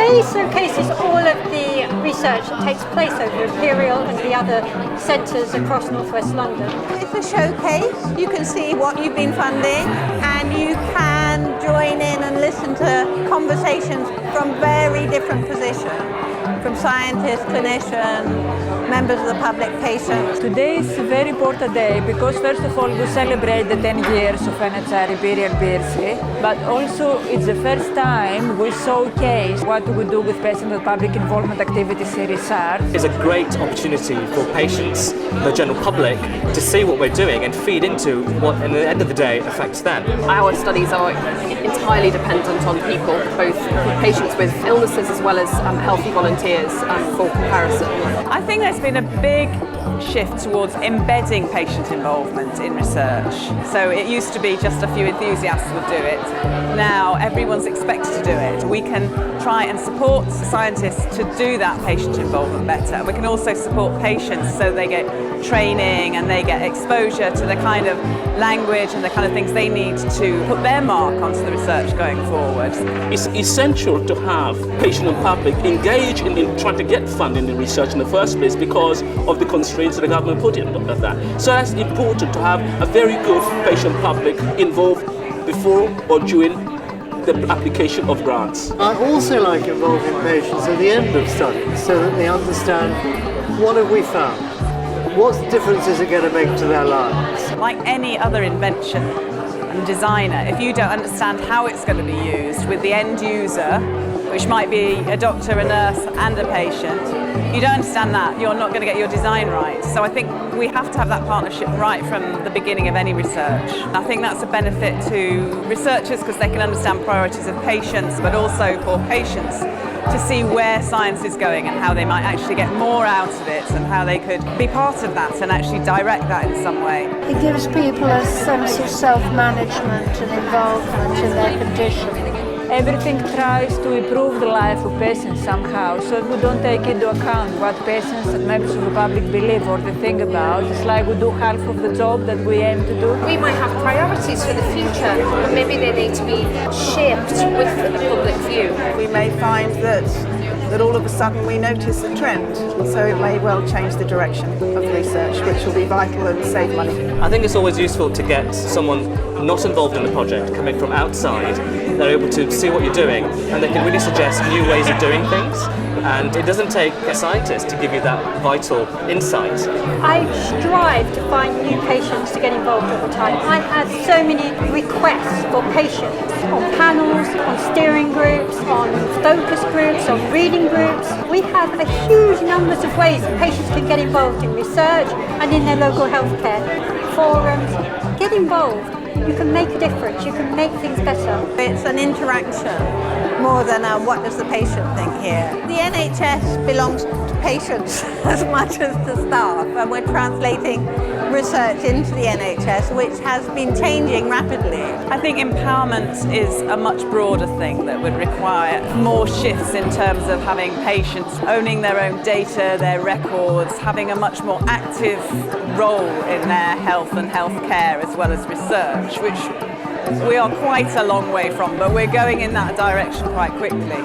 today showcases all of the research that takes place over Imperial and the other centres across northwest London. It's a showcase. You can see what you've been funding and you can join in and listen to conversations from very different positions, from scientists, clinicians, members of the public, patients. Today is a very important day because first of all we celebrate the 10 years of NIHR Imperial Biomedical, but also it's the first time we showcase what we do with patient and public involvement activities in research. It's a great opportunity for patients, the general public, to see what we're doing and feed into what, at the end of the day, affects them. Our studies are entirely dependent on people, both patients with illnesses as well as healthy volunteers for comparison. I think there's been a big shift towards embedding patient involvement in research. So it used to be just a few enthusiasts would do it. Now everyone's expected to do it. We can try and support scientists to do that patient involvement better. We can also support patients so they get training and they get exposure to the kind of language and the kind of things they need to put their mark onto the research going forward. It's essential to have patient and public engage in trying to get funding in research in the first place because of the constraints that the government put in of that. So that's important to have a very good patient public involved before or during the application of grants. I also like involving patients at the end of studies so that they understand what have we found, what difference is it going to make to their lives. Like any other invention and designer, if you don't understand how it's going to be used with the end user, which might be a doctor, a nurse and a patient, you don't understand that, you're not going to get your design right. So I think we have to have that partnership right from the beginning of any research. I think that's a benefit to researchers because they can understand priorities of patients, but also for patients to see where science is going and how they might actually get more out of it and how they could be part of that and actually direct that in some way. It gives people a sense of self-management and involvement in their condition. Everything tries to improve the life of patients somehow, so we don't take into account what patients and members of the public believe or they think about. It's like we do half of the job that we aim to do. We might have priorities for the future, and maybe they need to be shaped with the public view. We may find that all of a sudden we notice a trend, so it may well change the direction of research, which will be vital and save money. I think it's always useful to get someone not involved in the project, coming from outside. They're able to see what you're doing and they can really suggest new ways of doing things. And it doesn't take a scientist to give you that vital insight. I strive to find new patients to get involved all the time. I had so many requests for patients on panels, on steering groups, on focus groups, on reading groups. We have a huge numbers of ways that patients can get involved in research and in their local healthcare forums. Get involved. You can make a difference. You can make things better. It's an interaction more than a what does the patient think here. The NHS belongs to patients as much as to staff, and we're translating research into the NHS, which has been changing rapidly. I think empowerment is a much broader thing that would require more shifts in terms of having patients owning their own data, their records, having a much more active role in their health and healthcare as well as research, which we are quite a long way from, but we're going in that direction quite quickly.